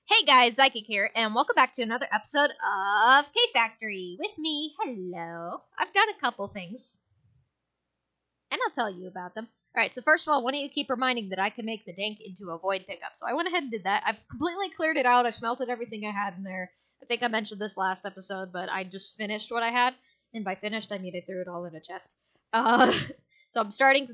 Hey guys, Psychic here, and welcome back to another episode of K Factory with me. Hello. I've done a couple things, and I'll tell you about them. Alright, so first of all, why don't you keep reminding that I can make the dank into a void pickup. So I went ahead and did that. I've completely cleared it out. I've smelted everything I had in there. I think I mentioned this last episode, but I just finished what I had. And by finished, I mean I threw it all in a chest. So I'm starting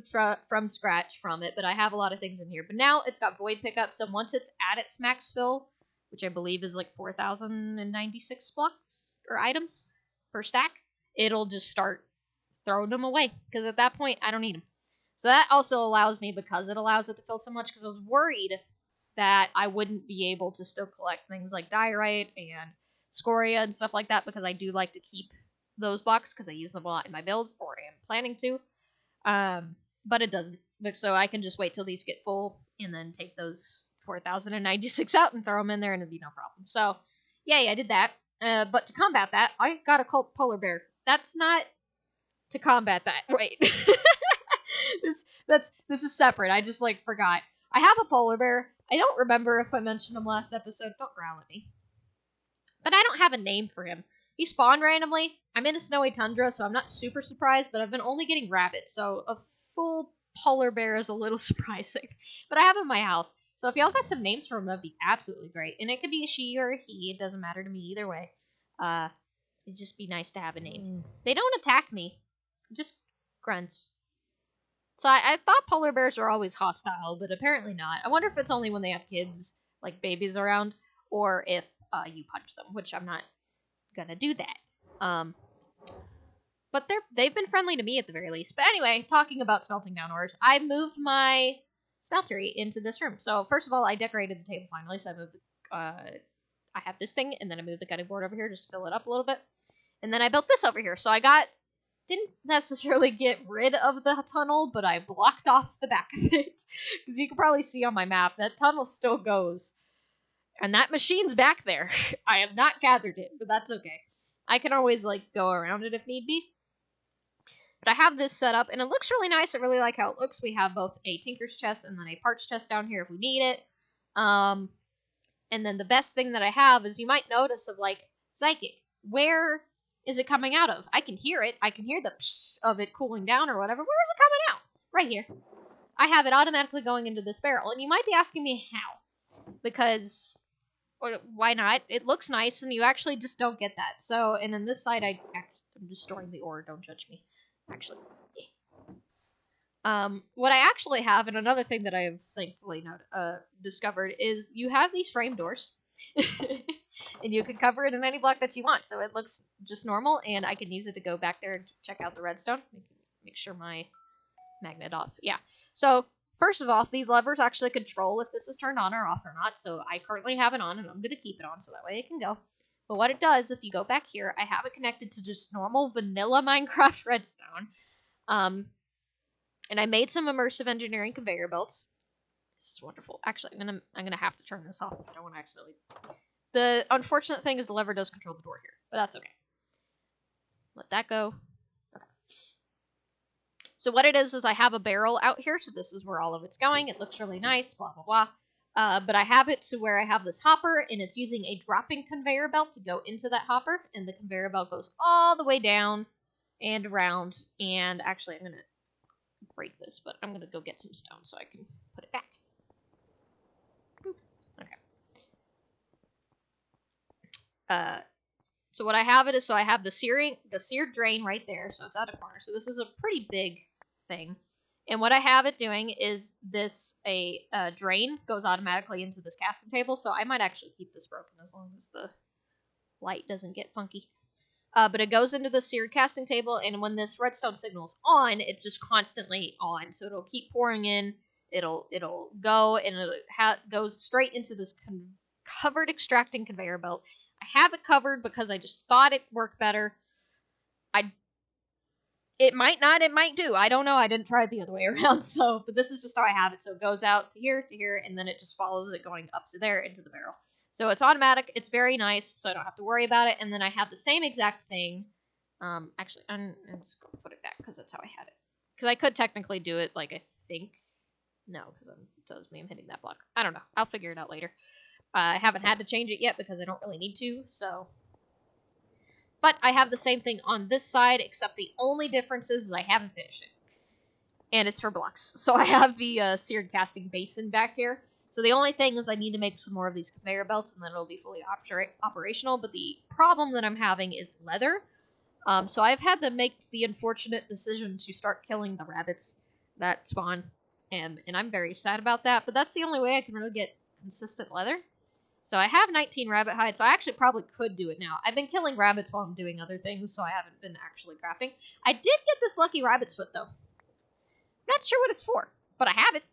from scratch from it, but I have a lot of things in here. But now it's got void pickup, so once it's at its max fill, which I believe is like 4,096 blocks or items per stack, it'll just start throwing them away. Because at that point, I don't need them. So that also allows me, because it allows it to fill so much, because I was worried that I wouldn't be able to still collect things like diorite and scoria and stuff like that, because I do like to keep those blocks, because I use them a lot in my builds, or am planning to. But it doesn't. So I can just wait till these get full, and then take those 4,096 out and throw them in there, and it'd be no problem. So, yay, I did that. But to combat that, I got a polar bear. That's not to combat that. Wait. This is separate. I just, forgot. I have a polar bear. I don't remember if I mentioned him last episode. Don't growl at me. But I don't have a name for him. He spawned randomly. I'm in a snowy tundra, so I'm not super surprised, but I've been only getting rabbits, so a full polar bear is a little surprising. But I have him in my house. So if y'all got some names for him, that'd be absolutely great. And it could be a she or a he. It doesn't matter to me either way. It'd just be nice to have a name. They don't attack me. Just grunts. So I thought polar bears are always hostile, but apparently not. I wonder if it's only when they have kids, like babies around, or if you punch them, which I'm not gonna do that. But they've been friendly to me at the very least. But anyway, talking about smelting down ores, I moved my smeltery into this room. So first of all, I decorated the table finally. So I moved I have this thing, and then I moved the cutting board over here just to fill it up a little bit. And then I built this over here. So didn't necessarily get rid of the tunnel, but I blocked off the back of it. Because you can probably see on my map, that tunnel still goes. And that machine's back there. I have not gathered it, but that's okay. I can always, go around it if need be. But I have this set up, and it looks really nice. I really like how it looks. We have both a Tinker's chest and then a Parts chest down here if we need it. And then the best thing that I have is, you might notice of, Psychic. Where is it coming out of? I can hear it. I can hear the psh of it cooling down or whatever. Where is it coming out? Right here. I have it automatically going into this barrel. And you might be asking me how. Because, or why not? It looks nice, and you actually just don't get that. So, and then this side, I'm just storing the ore. Don't judge me. Actually, yeah. What I actually have, and another thing that I have thankfully discovered, is you have these frame doors. And you can cover it in any block that you want, so it looks just normal, and I can use it to go back there and check out the redstone. Make sure my magnet off. Yeah. So, first of all, these levers actually control if this is turned on or off or not, so I currently have it on, and I'm going to keep it on, so that way it can go. But what it does, if you go back here, I have it connected to just normal vanilla Minecraft redstone. And I made some immersive engineering conveyor belts. This is wonderful. Actually, I'm gonna have to turn this off if I don't want to accidentally. The unfortunate thing is the lever does control the door here, but that's okay. Let that go. Okay. So what it is I have a barrel out here, so this is where all of it's going. It looks really nice, blah, blah, blah. But I have it to where I have this hopper, and it's using a dropping conveyor belt to go into that hopper, and the conveyor belt goes all the way down and around, and actually I'm going to break this, but I'm going to go get some stone so I can put it back. Okay. So what I have it is, so I have the seared drain right there, so it's at a corner. So this is a pretty big thing. And what I have it doing is a drain goes automatically into this casting table, so I might actually keep this broken as long as the light doesn't get funky. But it goes into the seared casting table, and when this redstone signal's on, it's just constantly on. So it'll keep pouring in, it'll go, and it goes straight into this covered extracting conveyor belt. I have it covered because I just thought it worked better. It might not, it might do. I don't know. I didn't try it the other way around. So, but this is just how I have it. So it goes out to here, and then it just follows it going up to there into the barrel. So it's automatic. It's very nice, so I don't have to worry about it. And then I have the same exact thing. Actually, I'm just going to put it back because that's how I had it. Because I could technically do it, I think. No, because it tells me I'm hitting that block. I don't know. I'll figure it out later. I haven't had to change it yet because I don't really need to, so. But I have the same thing on this side, except the only difference is I haven't finished it. And it's for blocks. So I have the seared casting basin back here. So the only thing is I need to make some more of these conveyor belts, and then it'll be fully operational. But the problem that I'm having is leather. So I've had to make the unfortunate decision to start killing the rabbits that spawn. And I'm very sad about that. But that's the only way I can really get consistent leather. So I have 19 rabbit hides, so I actually probably could do it now. I've been killing rabbits while I'm doing other things, so I haven't been actually crafting. I did get this lucky rabbit's foot, though. Not sure what it's for, but I have it.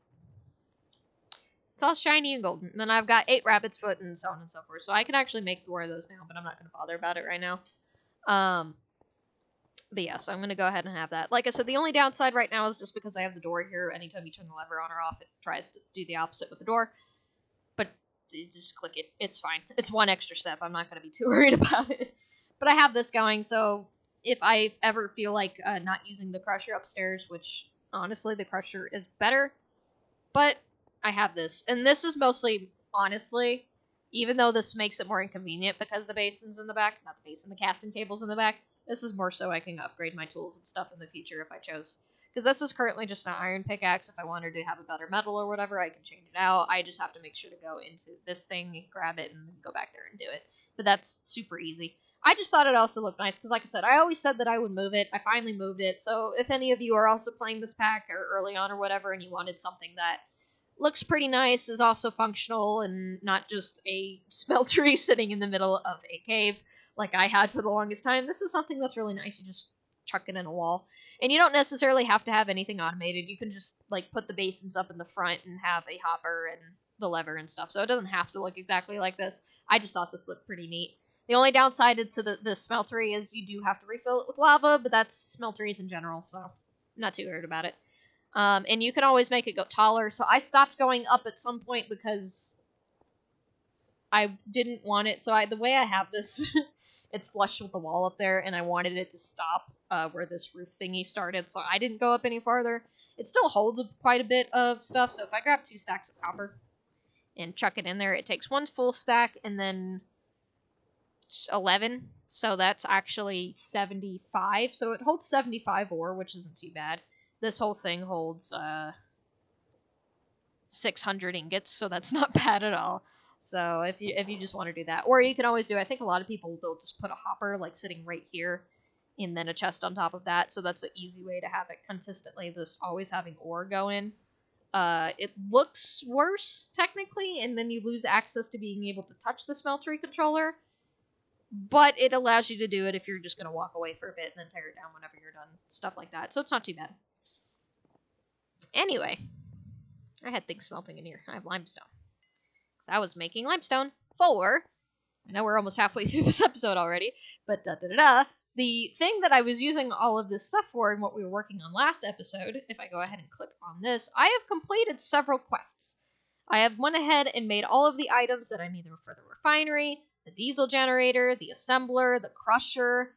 It's all shiny and golden. And then I've got 8 rabbit's foot and so on and so forth. So I can actually make 4 of those now, but I'm not going to bother about it right now. But yeah, so I'm going to go ahead and have that. Like I said, the only downside right now is just because I have the door here. Anytime you turn the lever on or off, it tries to do the opposite with the door. But just click it. It's fine. It's one extra step. I'm not going to be too worried about it. But I have this going, so if I ever feel like not using the crusher upstairs, which honestly the crusher is better, but I have this. And this is mostly, honestly, even though this makes it more inconvenient because the basin's in the back, not the basin, the casting table's in the back, this is more so I can upgrade my tools and stuff in the future if I chose. Because this is currently just an iron pickaxe. If I wanted to have a better metal or whatever, I can change it out. I just have to make sure to go into this thing, grab it, and then go back there and do it. But that's super easy. I just thought it also looked nice, because like I said, I always said that I would move it. I finally moved it. So if any of you are also playing this pack or early on or whatever, and you wanted something that looks pretty nice, is also functional, and not just a smeltery sitting in the middle of a cave like I had for the longest time, this is something that's really nice. You just chuck it in a wall. And you don't necessarily have to have anything automated. You can just like put the basins up in the front and have a hopper and the lever and stuff. So it doesn't have to look exactly like this. I just thought this looked pretty neat. The only downside to the smeltery is you do have to refill it with lava, but that's smelteries in general, so I'm not too worried about it. And you can always make it go taller. So I stopped going up at some point because I didn't want it. So the way I have this, it's flush with the wall up there, and I wanted it to stop where this roof thingy started, so I didn't go up any farther. It still holds quite a bit of stuff, so if I grab 2 stacks of copper and chuck it in there, it takes 1 full stack and then 11, so that's actually 75. So it holds 75 ore, which isn't too bad. This whole thing holds 600 ingots, so that's not bad at all. So if you just want to do that, or you can always do, I think a lot of people, they'll just put a hopper like sitting right here, and then a chest on top of that. So that's an easy way to have it consistently. This always having ore go in. It looks worse technically, and then you lose access to being able to touch the smeltery controller. But it allows you to do it if you're just going to walk away for a bit and then tear it down whenever you're done. Stuff like that. So it's not too bad. Anyway, I had things smelting in here. I have limestone. I was making limestone for, I know we're almost halfway through this episode already, but the thing that I was using all of this stuff for and what we were working on last episode, if I go ahead and click on this, I have completed several quests. I have went ahead and made all of the items that I need for the refinery, the diesel generator, the assembler, the crusher,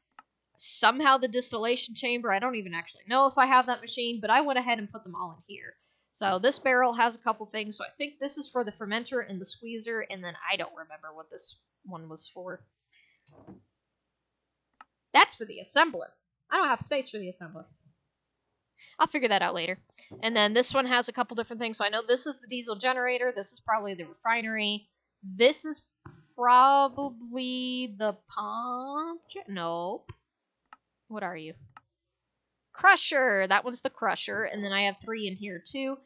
somehow the distillation chamber. I don't even actually know if I have that machine, but I went ahead and put them all in here. So this barrel has a couple things. So I think this is for the fermenter and the squeezer, and then I don't remember what this one was for. That's for the assembler. I don't have space for the assembler. I'll figure that out later. And then this one has a couple different things. So I know this is the diesel generator. This is probably the refinery. This is probably the pump. Nope. What are you? Crusher. That one's the crusher. And then I have 3 in here too.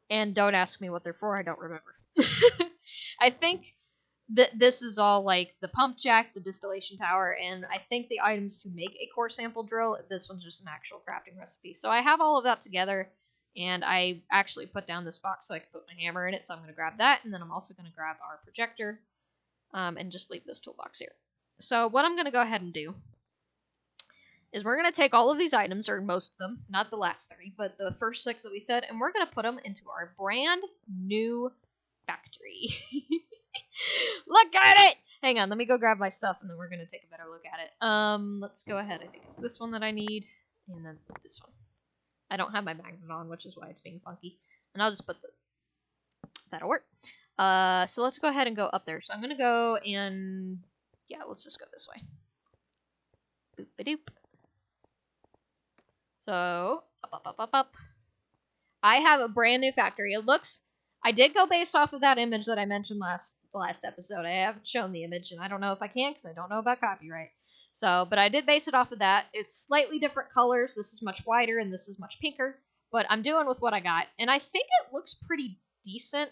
And don't ask me what they're for. I don't remember. I think that this is all like the pump jack, the distillation tower, and I think the items to make a core sample drill. This one's just an actual crafting recipe. So I have all of that together, and I actually put down this box so I can put my hammer in it. So I'm going to grab that, and then I'm also going to grab our projector and just leave this toolbox here. So what I'm going to go ahead and do is we're going to take all of these items, or most of them, not the last 3, but the first 6 that we said, and we're going to put them into our brand new factory. Look at it! Hang on, let me go grab my stuff, and then we're going to take a better look at it. Let's go ahead. I think it's this one that I need, and then this one. I don't have my magnet on, which is why it's being funky. And I'll just put that'll work. So let's go ahead and go up there. So I'm gonna go and yeah, let's just go this way. Boop-a-doop. So up. I have a brand new factory. It looks. I did go based off of that image that I mentioned last episode. I haven't shown the image, and I don't know if I can because I don't know about copyright. So, but I did base it off of that. It's slightly different colors. This is much whiter, and this is much pinker. But I'm doing with what I got, and I think it looks pretty decent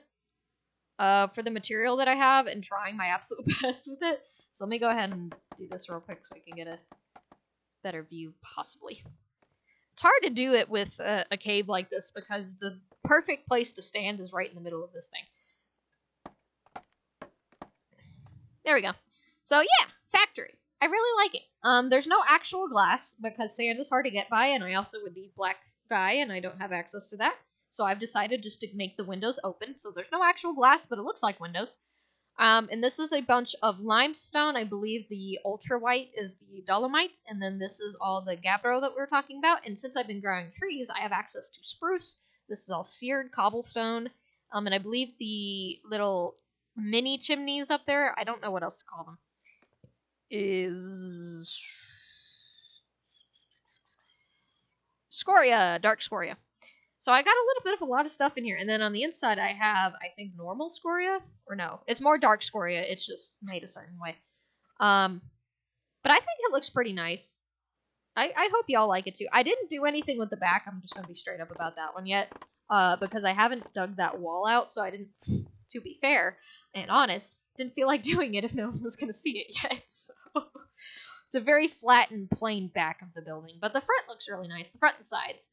for the material that I have, and trying my absolute best with it. So let me go ahead and do this real quick so I can get a better view, possibly. It's hard to do it with a cave like this because the perfect place to stand is right in the middle of this thing. There we go. So yeah, factory. I really like it. There's no actual glass because sand is hard to get by, and I also would need black dye, and I don't have access to that. So I've decided just to make the windows open. So there's no actual glass, but it looks like windows. And this is a bunch of limestone. I believe the ultra white is the dolomite, and then this is all the gabbro that we were talking about. And since I've been growing trees, I have access to spruce. This is all seared cobblestone. And I believe the little mini chimneys up there, I don't know what else to call them, is scoria, dark scoria. So I got a little bit of a lot of stuff in here. And then on the inside, I have, I think, normal scoria. Or no, it's more dark scoria. It's just made a certain way. But I think it looks pretty nice. I hope y'all like it too. I didn't do anything with the back. I'm just going to be straight up about that one yet. Because I haven't dug that wall out. So I didn't, to be fair and honest, didn't feel like doing it if no one was going to see it yet. So it's a very flat and plain back of the building. But the front looks really nice. The front and sides.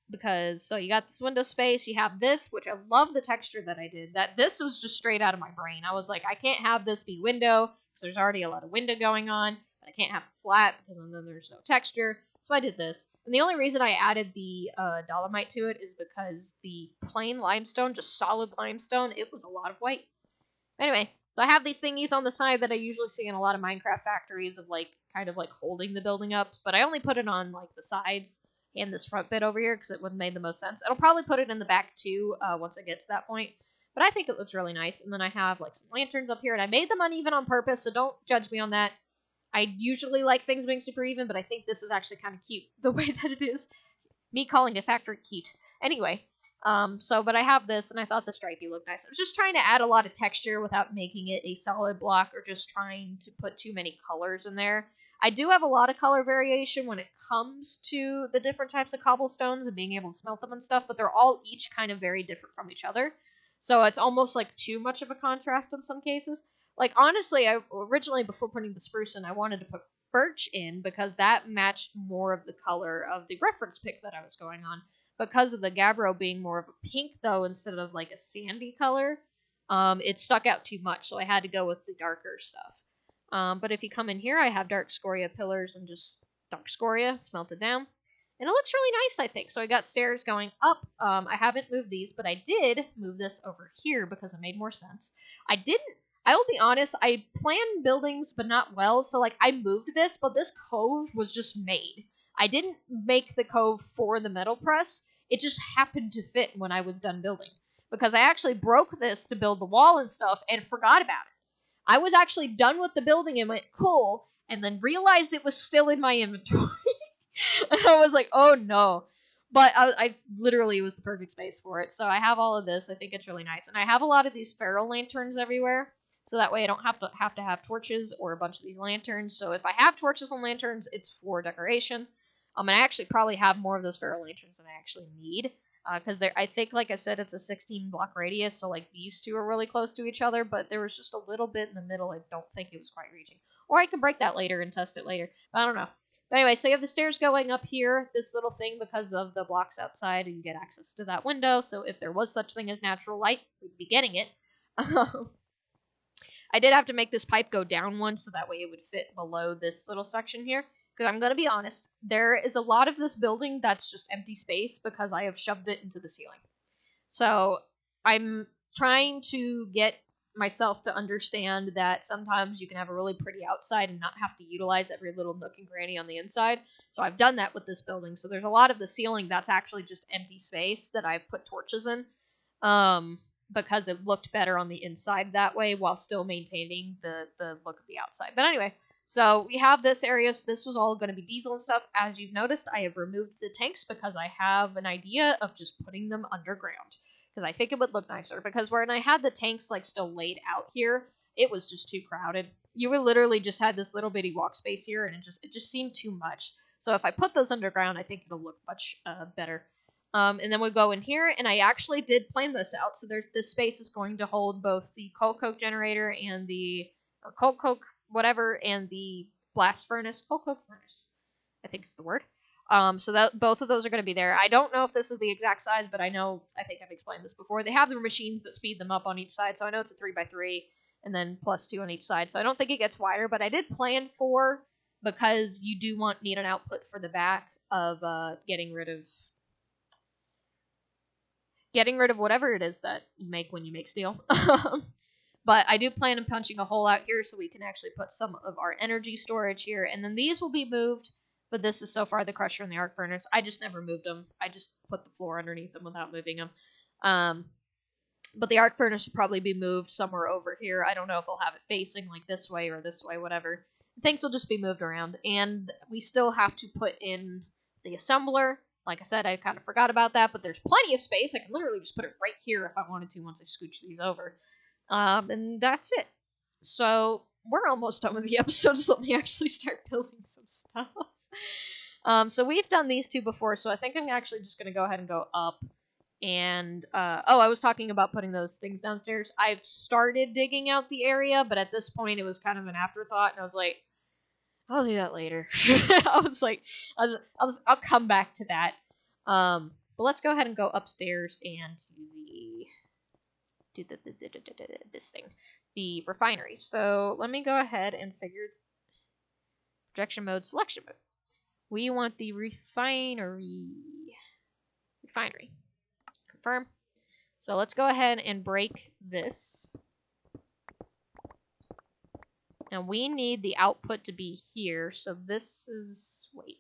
Because so you got this window space, you have this, which I love the texture that I did. That this was just straight out of my brain. I was like, I can't have this be window because there's already a lot of window going on, but I can't have it flat because then there's no texture. So I did this, and the only reason I added the dolomite to it is because the plain limestone, just solid limestone, it was a lot of white. Anyway, so I have these thingies on the side that I usually see in a lot of Minecraft factories of like kind of like holding the building up, but I only put it on like the sides and this front bit over here because it would have made the most sense. I'll probably put it in the back too once I get to that point. But I think it looks really nice. And then I have like some lanterns up here, and I made them uneven on purpose, so don't judge me on that. I usually like things being super even, but I think this is actually kind of cute the way that it is. Me calling a factory cute. Anyway, but I have this, and I thought the stripey looked nice. I was just trying to add a lot of texture without making it a solid block or just trying to put too many colors in there. I do have a lot of color variation when it comes to the different types of cobblestones and being able to smelt them and stuff, but they're all each kind of very different from each other. So it's almost like too much of a contrast in some cases. Like, honestly, I originally, before putting the spruce in, I wanted to put birch in because that matched more of the color of the reference pick that I was going on. Because of the gabbro being more of a pink, though, instead of like a sandy color, it stuck out too much, so I had to go with the darker stuff. But if you come in here, I have dark scoria pillars and just dark scoria smelted down. And it looks really nice, I think. So I got stairs going up. I haven't moved these, but I did move this over here because it made more sense. I will be honest, I planned buildings, but not well. So, like, I moved this, but this cove was just made. I didn't make the cove for the metal press. It just happened to fit when I was done building. Because I actually broke this to build the wall and stuff and forgot about it. I was actually done with the building and went, cool, and then realized it was still in my inventory. And I was like, oh no. But I literally, it was the perfect space for it. So I have all of this. I think it's really nice. And I have a lot of these ferro lanterns everywhere. So that way I don't have to have torches or a bunch of these lanterns. So if I have torches and lanterns, it's for decoration. And I actually probably have more of those ferro lanterns than I actually need. Because I think, like I said, it's a 16 block radius, so like these two are really close to each other, but there was just a little bit in the middle I don't think it was quite reaching. Or I can break that later and test it later. I don't know. But anyway, so you have the stairs going up here, this little thing, because of the blocks outside, and you get access to that window, so if there was such thing as natural light, we'd be getting it. I did have to make this pipe go down one, so that way it would fit below this little section here. Because I'm going to be honest, there is a lot of this building that's just empty space because I have shoved it into the ceiling. So I'm trying to get myself to understand that sometimes you can have a really pretty outside and not have to utilize every little nook and cranny on the inside. So I've done that with this building. So there's a lot of the ceiling that's actually just empty space that I've put torches in. because it looked better on the inside that way while still maintaining the look of the outside. But anyway, so we have this area. So this was all going to be diesel and stuff. As you've noticed, I have removed the tanks because I have an idea of just putting them underground. Because I think it would look nicer. Because when I had the tanks like still laid out here, it was just too crowded. You would literally just had this little bitty walk space here, and it just seemed too much. So if I put those underground, I think it'll look much better. And then we'll go in here, and I actually did plan this out. So there's this space is going to hold both the coal coke generator and or coal coke whatever, and the blast furnace, coal coke furnace, I think is the word. So that both of those are going to be there. I don't know if this is the exact size, but I think I've explained this before. They have the machines that speed them up on each side, so I know it's a 3x3, and then +2 on each side. So I don't think it gets wider, but I did plan for, because you do need an output for the back of getting rid of whatever it is that you make when you make steel. But I do plan on punching a hole out here so we can actually put some of our energy storage here. And then these will be moved, but this is so far the crusher and the arc furnace. I just never moved them. I just put the floor underneath them without moving them. But the arc furnace will probably be moved somewhere over here. I don't know if I'll have it facing like this way or this way, whatever. Things will just be moved around. And we still have to put in the assembler. Like I said, I kind of forgot about that, but there's plenty of space. I can literally just put it right here if I wanted to once I scooch these over. And that's it. So we're almost done with the episode, so let me actually start building some stuff. So we've done these two before, so I think I'm actually just going to go ahead and go up. And, I was talking about putting those things downstairs. I've started digging out the area, but at this point it was kind of an afterthought, and I was like, I'll do that later. I'll come back to that. But let's go ahead and go upstairs and do this thing, the refinery. So let me go ahead and figure projection mode, selection mode. We want the refinery. Confirm. So let's go ahead and break this. And we need the output to be here. So this is, wait.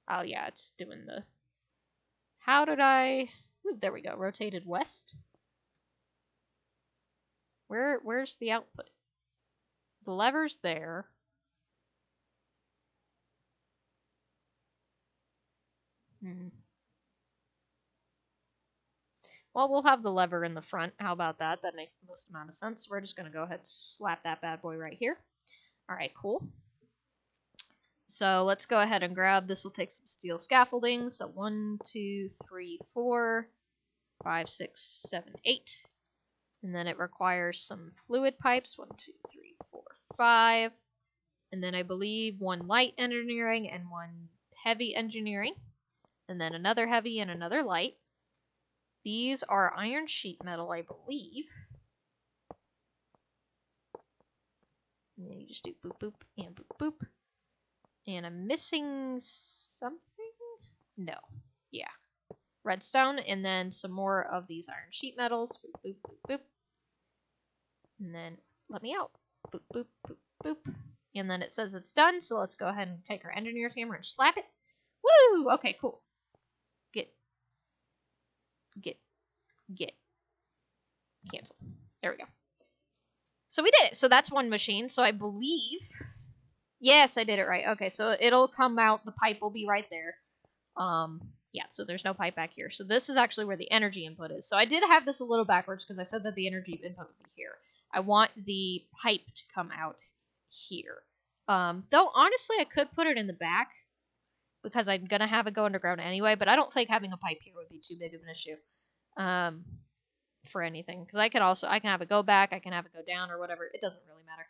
Oh yeah, it's doing the, how did I, ooh, there we go, rotated west. Where's the output? The lever's there. Well, we'll have the lever in the front. How about that? That makes the most amount of sense. We're just going to go ahead and slap that bad boy right here. All right, cool. So let's go ahead and grab, this will take some steel scaffolding. So 1, 2, 3, 4, 5, 6, 7, 8. And then it requires some fluid pipes. 1, 2, 3, 4, 5. And then I believe 1 light engineering and 1 heavy engineering. And then another heavy and another light. These are iron sheet metal, I believe. And then you just do boop, boop, and boop, boop. And I'm missing something? No. Yeah. Redstone, and then some more of these iron sheet metals. Boop, boop, boop, boop. And then let me out. Boop, boop, boop, boop. And then it says it's done, so let's go ahead and take our engineer's hammer and slap it. Woo! Okay, cool. Get. Cancel. There we go. So we did it. So that's 1 machine. So I believe, yes, I did it right. Okay, so it'll come out. The pipe will be right there. Yeah, so there's no pipe back here. So this is actually where the energy input is. So I did have this a little backwards because I said that the energy input would be here. I want the pipe to come out here. Though, honestly, I could put it in the back because I'm going to have it go underground anyway, but I don't think having a pipe here would be too big of an issue. For anything, because I can have it go back, I can have it go down or whatever. It doesn't really matter.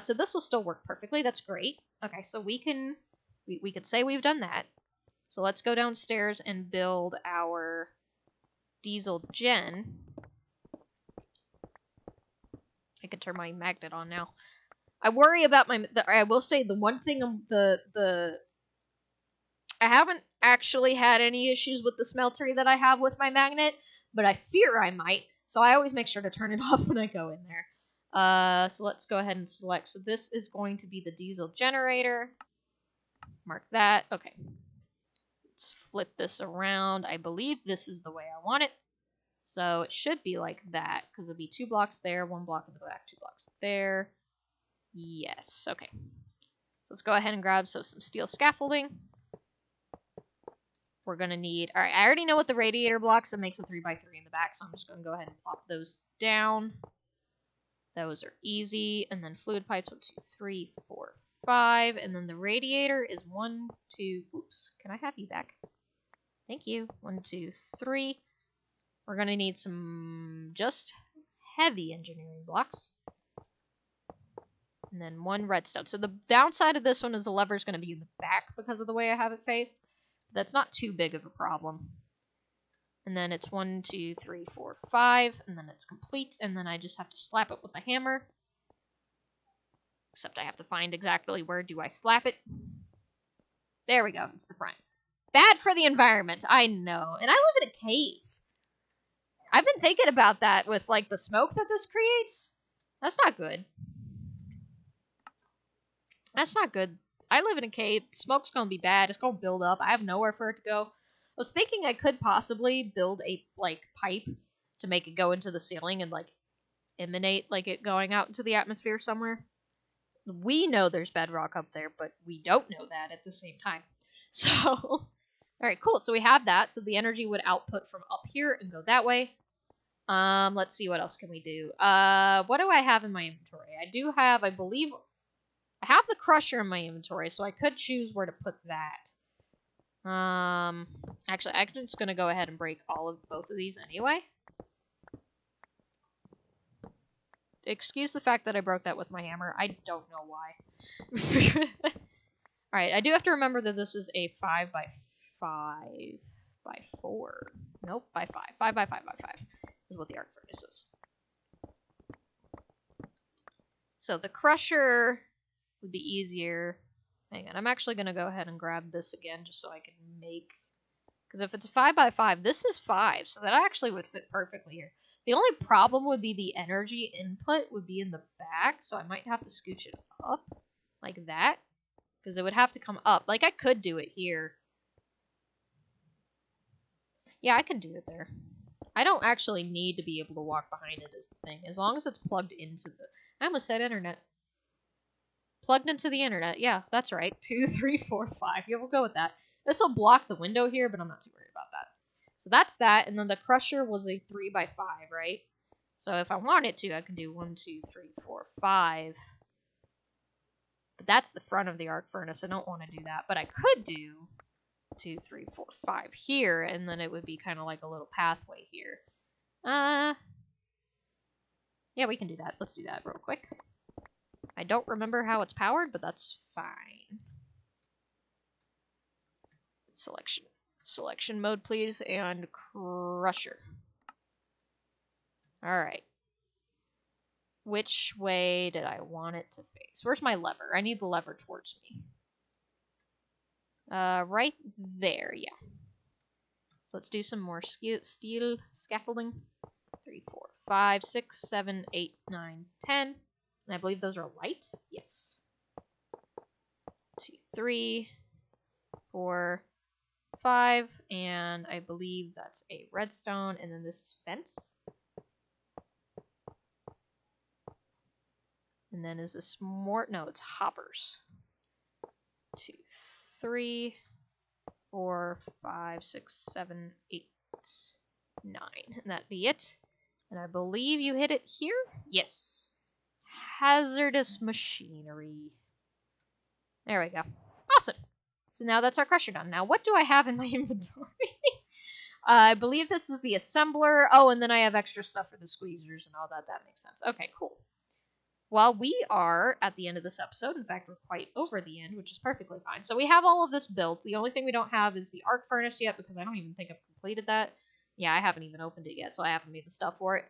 So this will still work perfectly. That's great. Okay, so we could say we've done that. So let's go downstairs and build our diesel gen. I could turn my magnet on now. I worry about I will say the one thing I haven't actually had any issues with the smeltery that I have with my magnet, but I fear I might, so I always make sure to turn it off when I go in there. So let's go ahead and select. So this is going to be the diesel generator. Mark that. Okay. Let's flip this around. I believe this is the way I want it. So it should be like that, because it'll be 2 blocks there, 1 block in the back, 2 blocks there. Yes, okay. So let's go ahead and grab some steel scaffolding. We're going to need... Alright, I already know what the radiator blocks, it makes a 3x3 in the back, so I'm just going to go ahead and plop those down. Those are easy. And then fluid pipes, 1, 2, 3, 4, 5. And then the radiator is 1, 2... Oops, can I have you back? Thank you. 1, 2, 3. We're going to need some just heavy engineering blocks. And then 1 redstone. So the downside of this one is the lever is going to be in the back because of the way I have it faced. That's not too big of a problem. And then it's 1, 2, 3, 4, 5. And then it's complete. And then I just have to slap it with the hammer. Except I have to find exactly where do I slap it. There we go. It's the front. Bad for the environment. I know. And I live in a cave. I've been thinking about that with, like, the smoke that this creates. That's not good. That's not good. I live in a cave. Smoke's gonna be bad. It's gonna build up. I have nowhere for it to go. I was thinking I could possibly build a, like, pipe to make it go into the ceiling and, like, emanate, like, it going out into the atmosphere somewhere. We know there's bedrock up there, but we don't know that at the same time. So... Alright, cool. So we have that. So the energy would output from up here and go that way. Let's see, what else can we do? What do I have in my inventory? I do have, I believe, I have the crusher in my inventory, so I could choose where to put that. Actually, I'm just gonna go ahead and break both of these anyway. Excuse the fact that I broke that with my hammer. I don't know why. Alright, I do have to remember that this is a 5 by 4. Nope, by 5. 5 by 5 by 5 is what the arc furnace is. So the crusher would be easier. Hang on, I'm actually going to go ahead and grab this again just so I can make... Because if it's a 5 by 5, this is 5, so that actually would fit perfectly here. The only problem would be the energy input would be in the back, so I might have to scooch it up like that. Because it would have to come up. Like, I could do it here. Yeah, I can do it there. I don't actually need to be able to walk behind it is the thing. As long as it's plugged into the... I almost said internet. Plugged into the internet. Yeah, that's right. 2, 3, 4, 5. Yeah, we'll go with that. This will block the window here, but I'm not too worried about that. So that's that. And then the crusher was a 3 by 5, right? So if I wanted to, I could do 1, 2, 3, 4, 5. But that's the front of the arc furnace. I don't want to do that. But I could do 2, 3, 4, 5 here, and then it would be kind of like a little pathway here. Yeah, we can do that. Let's do that real quick. I don't remember how it's powered, but that's fine. Selection mode, please, and crusher. Alright. Which way did I want it to face? Where's my lever? I need the lever towards me. Right there, yeah. So let's do some more steel scaffolding. 3, 4, 5, 6, 7, 8, 9, 10. And I believe those are light. Yes. 2, 3, 4, 5, and I believe that's a redstone, and then this is fence. And then is this more? No, it's hoppers. 2, 3, 4, 5, 6, 7, 8, 9. And that'd be it. And I believe you hit it here? Yes. Hazardous machinery. There we go. Awesome. So now that's our crusher done. Now what do I have in my inventory? I believe this is the assembler. Oh, and then I have extra stuff for the squeezers and all that. That makes sense. Okay, cool. Well, we are at the end of this episode. In fact, we're quite over the end, which is perfectly fine. So we have all of this built. The only thing we don't have is the arc furnace yet, because I don't even think I've completed that. Yeah, I haven't even opened it yet, so I haven't made the stuff for it.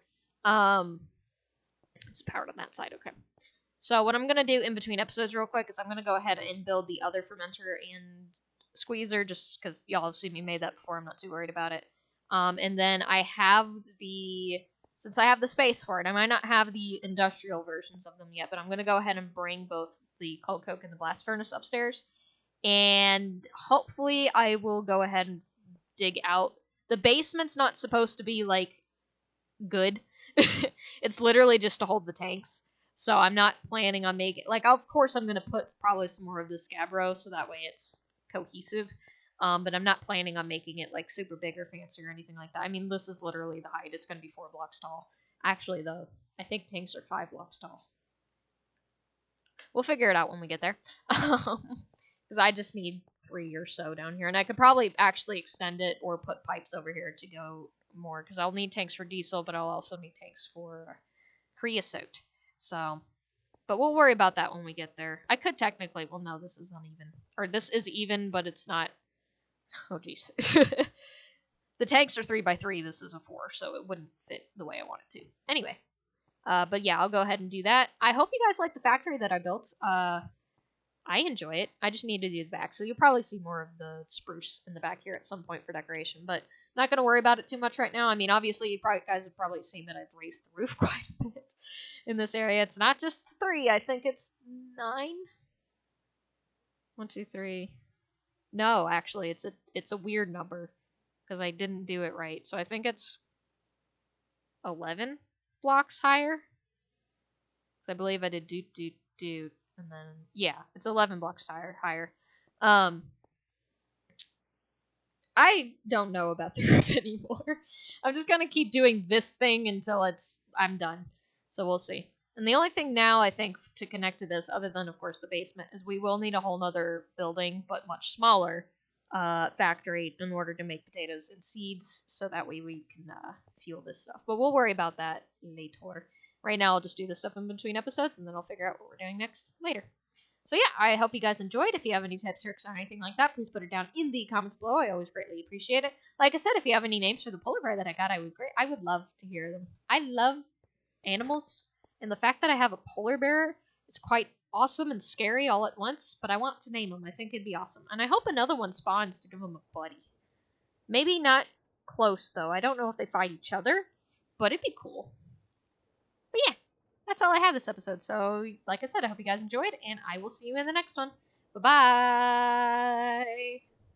It's powered on that side, okay. So what I'm going to do in between episodes real quick is I'm going to go ahead and build the other fermenter and squeezer, just because y'all have seen me made that before. I'm not too worried about it. And then I have the... Since I have the space for it, I might not have the industrial versions of them yet, but I'm going to go ahead and bring both the coal coke and the blast furnace upstairs. And hopefully I will go ahead and dig out. The basement's not supposed to be, like, good. It's literally just to hold the tanks. So I'm not planning on making, like, of course I'm going to put probably some more of this Gabbro so that way it's cohesive. But I'm not planning on making it like super big or fancy or anything like that. I mean, this is literally the height. It's going to be 4 blocks tall. Actually, though, I think tanks are 5 blocks tall. We'll figure it out when we get there. Because I just need 3 or so down here. And I could probably actually extend it or put pipes over here to go more. Because I'll need tanks for diesel, but I'll also need tanks for creosote. So, but we'll worry about that when we get there. I could technically, well, no, this is uneven. Or this is even, but it's not. Oh, jeez. The tanks are 3x3. This is a 4, so it wouldn't fit the way I want it to. Anyway. But yeah, I'll go ahead and do that. I hope you guys like the factory that I built. I enjoy it. I just need to do the back, so you'll probably see more of the spruce in the back here at some point for decoration, but I'm not going to worry about it too much right now. I mean, obviously, you guys have probably seen that I've raised the roof quite a bit in this area. It's not just 3. I think it's 9. 1, 2, 3. No, actually, it's a weird number because I didn't do it right. So I think it's 11 blocks higher. Because I believe I did doot, and then yeah, it's 11 blocks higher. I don't know about the roof anymore. I'm just gonna keep doing this thing until I'm done. So we'll see. And the only thing now I think to connect to this, other than of course the basement, is we will need a whole nother building, but much smaller, factory in order to make potatoes and seeds, so that way we can fuel this stuff. But we'll worry about that later. Right now I'll just do this stuff in between episodes, and then I'll figure out what we're doing next later. So yeah, I hope you guys enjoyed. If you have any tips, tricks, or anything like that, please put it down in the comments below. I always greatly appreciate it. Like I said, if you have any names for the polar bear that I got, I would love to hear them. I love animals, and the fact that I have a polar bear is quite awesome and scary all at once, but I want to name him. I think it'd be awesome. And I hope another one spawns to give him a buddy. Maybe not close, though. I don't know if they fight each other, but it'd be cool. But yeah, that's all I have this episode. So, like I said, I hope you guys enjoyed, and I will see you in the next one. Bye-bye!